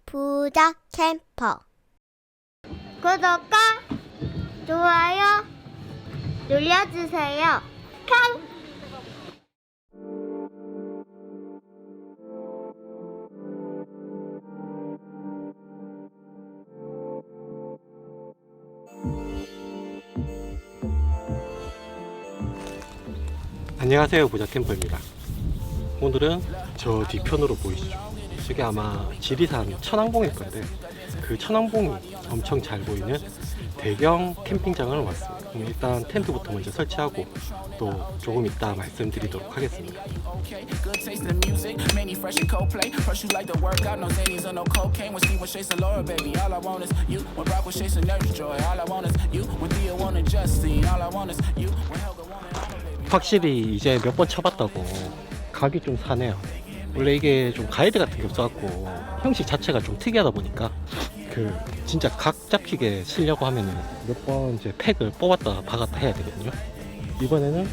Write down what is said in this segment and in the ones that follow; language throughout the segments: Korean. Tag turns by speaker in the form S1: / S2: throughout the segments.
S1: 부자 캠퍼 구독과 좋아요 눌러주세요. 康!
S2: 안녕하세요, 부자 캠퍼입니다. 오늘은 저 뒤편으로 보이시죠? 저게 아마 지리산 천왕봉일 건데 그 천왕봉이 엄청 잘 보이는 대경 캠핑장을 왔습니다. 일단 텐트부터 먼저 설치하고 또 조금 이따 말씀드리도록 하겠습니다. 확실히 이제 몇 번 쳐봤다고 각이 좀 사네요. 원래 이게 좀 가이드 같은 게 없어갖고 형식 자체가 좀 특이하다 보니까 그 진짜 각 잡히게 치려고 하면은 몇 번 이제 팩을 뽑았다 박았다 해야 되거든요. 이번에는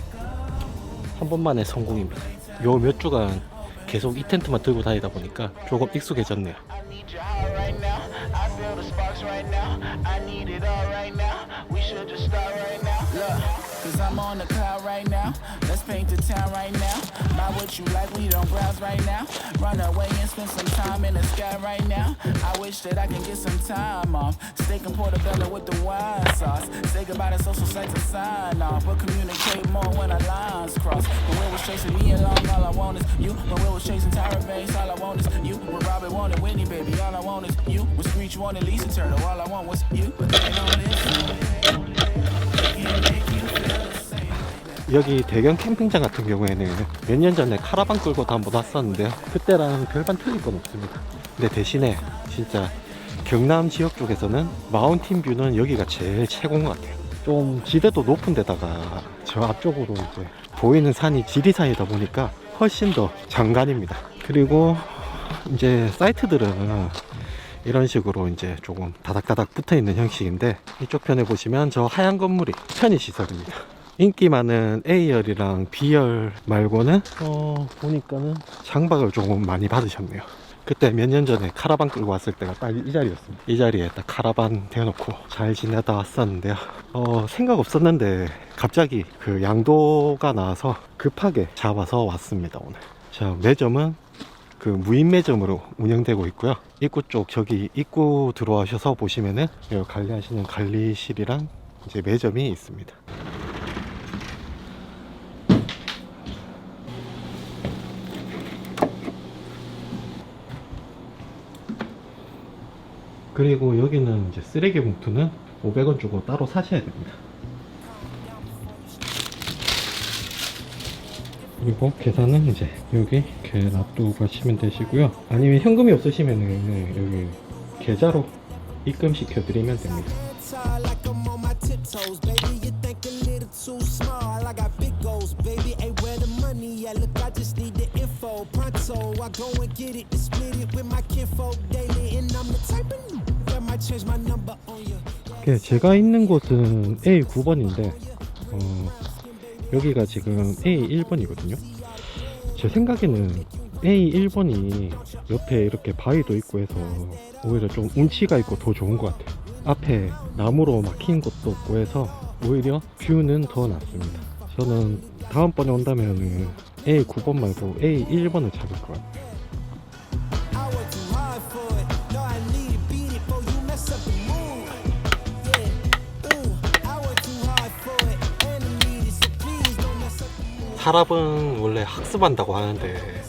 S2: 한 번만에 성공입니다. 요 몇 주간 계속 이 텐트만 들고 다니다 보니까 조금 익숙해졌네요.
S3: Cause I'm on the cloud right now. Let's paint the town right now. Buy what you like, we don't browse right now. Run away and spend some time in the sky right now. I wish that I can get some time off. Steak and portobello with the wine sauce. Say goodbye to social sites and sign off. But communicate more when our lines cross. When we was chasing me along, all I want is you. When we was chasing Tyra Banks, all I want is you. When Robert wanted Whitney, baby, all I want is you. When Screech wanted Lisa Turtle, all I want was you. But they don't listen.
S2: 여기 대경 캠핑장 같은 경우에는 몇 년 전에 카라반 끌고도 한번 왔었는데요. 그때랑 별반 틀릴 건 없습니다. 근데 대신에 진짜 경남 지역 쪽에서는 마운틴 뷰는 여기가 제일 최고인 것 같아요. 좀 지대도 높은 데다가 저 앞쪽으로 이제 보이는 산이 지리산이다 보니까 훨씬 더 장관입니다. 그리고 이제 사이트들은 이런 식으로 이제 조금 다닥다닥 붙어 있는 형식인데 이쪽 편에 보시면 저 하얀 건물이 편의시설입니다. 인기 많은 A열이랑 B열 말고는 보니까는 장박을 조금 많이 받으셨네요. 그때 몇 년 전에 카라반 끌고 왔을 때가 딱 이 자리였습니다. 이 자리에 딱 카라반 대놓고 잘 지내다 왔었는데요. 생각 없었는데 갑자기 그 양도가 나와서 급하게 잡아서 왔습니다. 오늘 자, 매점은 그 무인 매점으로 운영되고 있고요. 입구 쪽 저기 입구 들어와셔서 보시면은 여기 관리하시는 관리실이랑 이제 매점이 있습니다. 그리고 여기는 이제 쓰레기 봉투는 500원 주고 따로 사셔야 됩니다. 그리고 계산은 이제 여기 이렇게 놔두고 가시면 되시고요. 아니면 현금이 없으시면은 여기 계좌로 입금시켜 드리면 됩니다. 제가 있는 곳은 A9번인데 여기가 지금 A1번이거든요. 제 생각에는 A1번이 옆에 이렇게 바위도 있고 해서 오히려 좀 운치가 있고 더 좋은 것 같아요. 앞에 나무로 막힌 곳도 없고 해서 오히려 뷰는 더 낫습니다. 저는 다음번에 온다면 A9번 말고 A1번을 잡을 것 같아요. 사람은 원래 학습한다고 하는데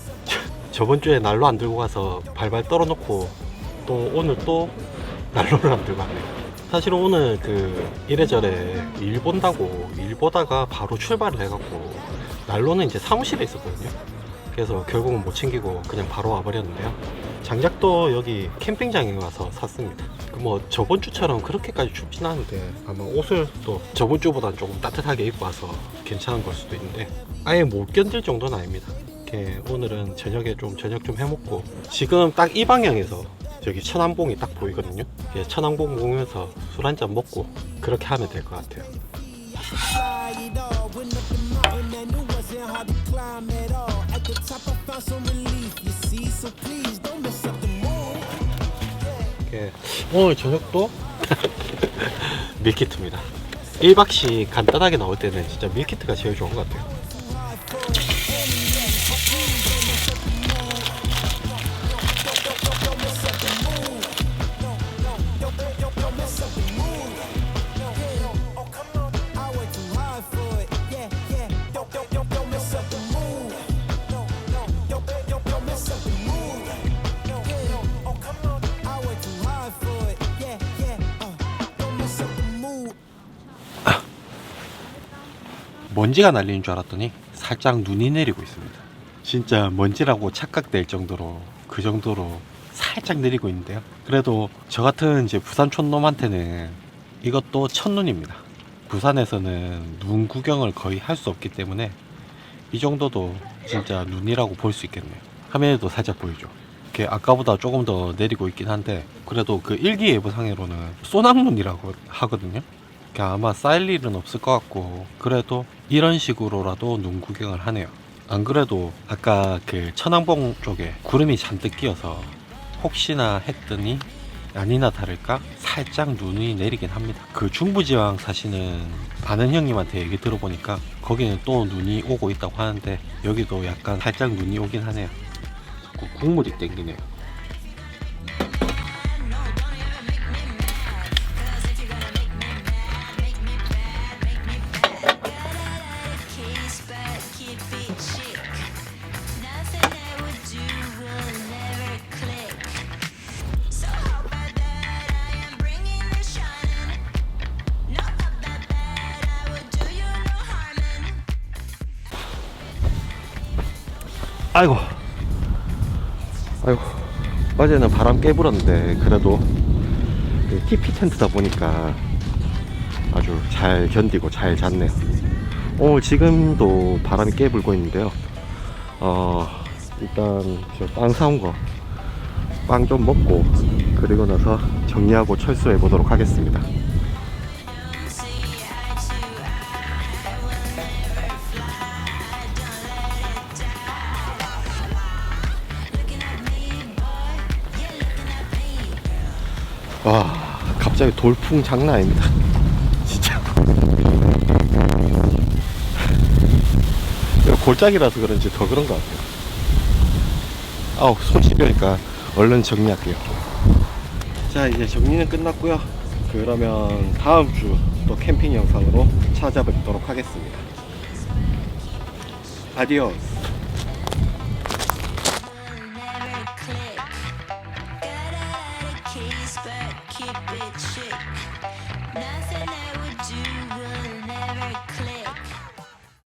S2: 저번 주에 난로 안 들고 가서 발발 떨어놓고 또 오늘 또 난로를 안 들고 왔네요. 사실은 오늘 그 이래저래 일 본다고 일 보다가 바로 출발을 해갖고 난로는 이제 사무실에 있었거든요. 그래서 결국은 못 챙기고 그냥 바로 와버렸는데요. 장작도 여기 캠핑장에 와서 샀습니다. 뭐 저번 주처럼 그렇게까지 춥진 않은데 아마 옷을 또 저번 주보다는 조금 따뜻하게 입고 와서 괜찮은 걸 수도 있는데 아예 못 견딜 정도는 아닙니다. 이렇게 오늘은 저녁에 좀 저녁 좀 해먹고 지금 딱 이 방향에서 저기 천왕봉이 딱 보이거든요. 천왕봉 보면서 술 한잔 먹고 그렇게 하면 될 것 같아요. 오늘 저녁도 밀키트입니다. 1박씩 간단하게 나올 때는 진짜 밀키트가 제일 좋은 것 같아요. 먼지가 날리는 줄 알았더니 살짝 눈이 내리고 있습니다. 진짜 먼지라고 착각될 정도로 그 정도로 살짝 내리고 있는데요. 그래도 저 같은 이제 부산 촌놈한테는 이것도 첫눈입니다. 부산에서는 눈 구경을 거의 할 수 없기 때문에 이 정도도 진짜 눈이라고 볼 수 있겠네요. 화면에도 살짝 보이죠. 이렇게 아까보다 조금 더 내리고 있긴 한데 그래도 그 일기예보상으로는 소낙눈이라고 하거든요. 아마 쌓일 일은 없을 것 같고 그래도 이런 식으로라도 눈 구경을 하네요. 안 그래도 아까 그 천왕봉 쪽에 구름이 잔뜩 끼어서 혹시나 했더니 아니나 다를까 살짝 눈이 내리긴 합니다. 그 중부지방 사시는 아는 형님한테 얘기 들어보니까 거기는 또 눈이 오고 있다고 하는데 여기도 약간 살짝 눈이 오긴 하네요. 자꾸 국물이 땡기네요. 아이고 어제는 바람 꽤 불었는데 그래도 그 TP 텐트다 보니까 아주 잘 견디고 잘 잤네요. 오늘 지금도 바람이 꽤 불고 있는데요. 일단 저 빵 사온 거 빵 좀 먹고 그리고 나서 정리하고 철수해 보도록 하겠습니다. 와, 갑자기 돌풍 장난 아닙니다. 진짜. 골짜기라서 그런지 더 그런 것 같아요. 아우, 손 시려니까 얼른 정리할게요. 자, 이제 정리는 끝났고요. 그러면 다음 주 또 캠핑 영상으로 찾아뵙도록 하겠습니다. 아디오스.
S4: Keep it chic. Nothing